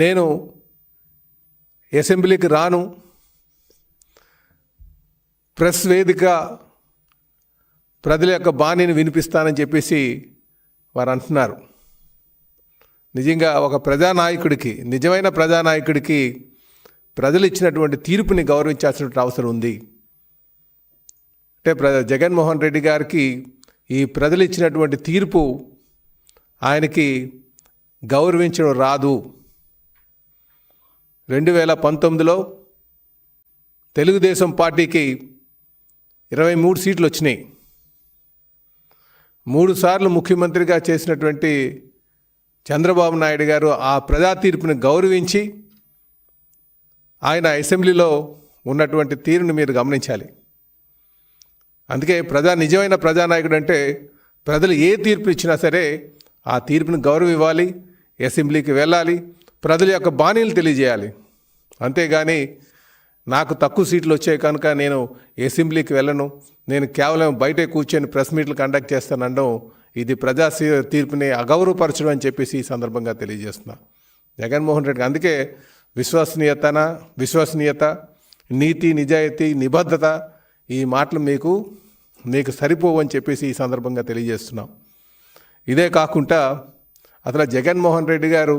నేను అసెంబ్లీకి రాను, ప్రెస్ వేదిక ప్రజల యొక్క బాణీని వినిపిస్తానని చెప్పేసి వారు అంటున్నారు. నిజంగా ఒక ప్రజానాయకుడికి, నిజమైన ప్రజానాయకుడికి ప్రజలు ఇచ్చినటువంటి తీర్పుని గౌరవించాల్సిన అవసరం ఉంది. అంటే జగన్మోహన్ రెడ్డి గారికి ఈ ప్రజలు ఇచ్చినటువంటి తీర్పు ఆయనకి గౌరవించడం రాదు. 2019లో తెలుగుదేశం పార్టీకి 23 సీట్లు వచ్చినాయి. 3 సార్లు ముఖ్యమంత్రిగా చేసినటువంటి చంద్రబాబు నాయుడు గారు ఆ ప్రజా తీర్పుని గౌరవించి ఆయన అసెంబ్లీలో ఉన్నటువంటి తీరుని మీరు గమనించాలి. అందుకే నిజమైన ప్రజానాయకుడు అంటే ప్రజలు ఏ తీర్పు ఇచ్చినా సరే ఆ తీర్పుని గౌరవం ఇవ్వాలి, అసెంబ్లీకి వెళ్ళాలి, ప్రజల యొక్క బాణీలు తెలియజేయాలి. అంతేగాని నాకు తక్కువ సీట్లు వచ్చాయి కనుక నేను అసెంబ్లీకి వెళ్ళను, నేను కేవలం బయటే కూర్చొని ప్రెస్ మీట్లు కండక్ట్ చేస్తానడం ఇది ప్రజా తీర్పుని అగౌరవపరచడం అని చెప్పేసి ఈ సందర్భంగా తెలియజేస్తున్నా. జగన్మోహన్ రెడ్డి అందుకే విశ్వసనీయత, నీతి, నిజాయితీ, నిబద్ధత ఈ మాటలు మీకు సరిపోవు అని చెప్పేసి ఈ సందర్భంగా తెలియజేస్తున్నాం. ఇదే కాకుండా అసలు జగన్మోహన్ రెడ్డి గారు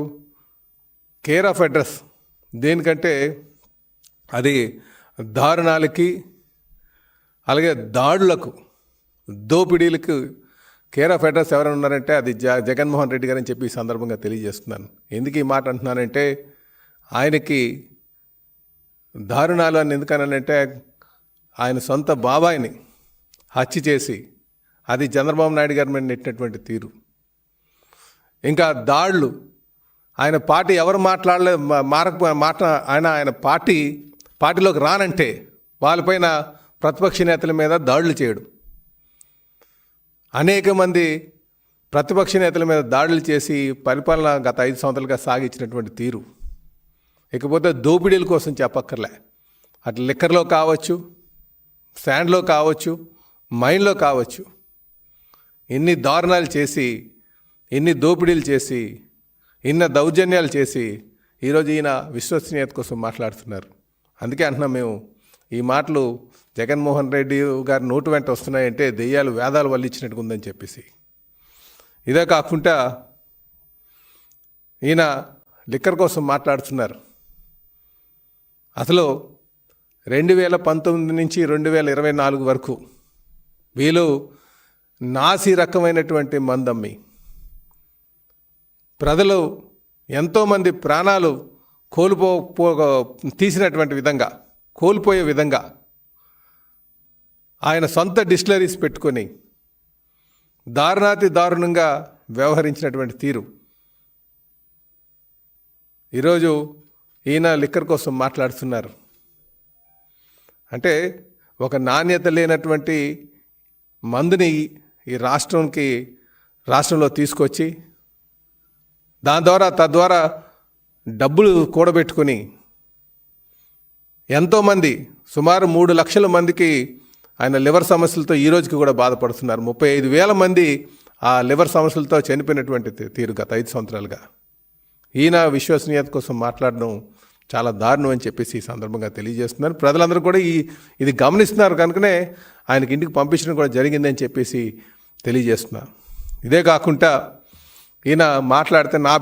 కేర్ ఆఫ్ అడ్రస్ దేనికంటే అది దారుణాలకి, అలాగే దాడులకు, దోపిడీలకు కేర్ ఆఫ్ అడ్రస్ ఎవరైనా ఉన్నారంటే అది జగన్మోహన్ రెడ్డి గారు అని చెప్పి ఈ సందర్భంగా తెలియజేస్తున్నాను. ఎందుకు ఈ మాట అంటున్నానంటే ఆయనకి దారుణాలు అని ఎందుకనంటే ఆయన సొంత బాబాయిని హత్య చేసి అది చంద్రబాబు నాయుడు గారి మీద నెట్టినటువంటి తీరు. ఇంకా దాడులు, ఆయన పార్టీ ఎవరు ఆయన పార్టీలోకి రానంటే వాళ్ళపైన ప్రతిపక్ష నేతల మీద దాడులు చేయడం, అనేక మంది ప్రతిపక్ష నేతల మీద దాడులు చేసి పరిపాలన గత 5 సంవత్సరాలుగా సాగించినటువంటి తీరు. ఇకపోతే దోపిడీల కోసం చెప్పక్కర్లే, అటు లిక్కర్లో కావచ్చు, శాండ్లో కావచ్చు, మైన్లో కావచ్చు, ఎన్ని దారుణాలు చేసి, ఎన్ని దోపిడీలు చేసి, ఎన్ని దౌర్జన్యాలు చేసి ఈరోజు ఈయన విశ్వసనీయత కోసం మాట్లాడుతున్నారు. అందుకే అంటున్నాం మేము, ఈ మాటలు జగన్మోహన్ రెడ్డి గారి నోటు వెంట వస్తున్నాయంటే దెయ్యాలు వేదాలు వల్లించినట్టుగా ఉందని చెప్పేసి. ఇదే కాకుండా ఈయన లిక్కర్ కోసం మాట్లాడుతున్నారు. అసలు 2019 నుంచి 2024 వరకు వీళ్ళు నాసి రకమైనటువంటి మందమ్మి ప్రజలు ఎంతోమంది ప్రాణాలు తీసినటువంటి విధంగా, కోల్పోయే విధంగా ఆయన సొంత డిస్టిలరీస్ పెట్టుకొని దారుణంగా వ్యవహరించినటువంటి తీరు. ఈరోజు ఈయన లిక్కర్ కోసం మాట్లాడుతున్నారు. అంటే ఒక నాణ్యత లేనటువంటి మందుని ఈ రాష్ట్రంలో తీసుకొచ్చి తద్వారా డబ్బులు కూడబెట్టుకొని ఎంతోమంది, సుమారు 3 లక్షల మందికి ఆయన లివర్ సమస్యలతో ఈ రోజుకి కూడా బాధపడుతున్నారు. 35,000 మంది ఆ లివర్ సమస్యలతో చనిపోయినటువంటి తీరు గత 5 సంవత్సరాలుగా. ఈయన విశ్వసనీయత కోసం మాట్లాడడం చాలా దారుణం అని చెప్పేసి ఈ సందర్భంగా తెలియజేస్తున్నారు. ప్రజలందరూ కూడా ఇది గమనిస్తున్నారు కనుకనే ఆయనకి ఇంటికి పంపించడం కూడా జరిగిందని చెప్పేసి తెలియజేస్తున్నారు. ఇదే కాకుండా ఈయన మాట్లాడితే నా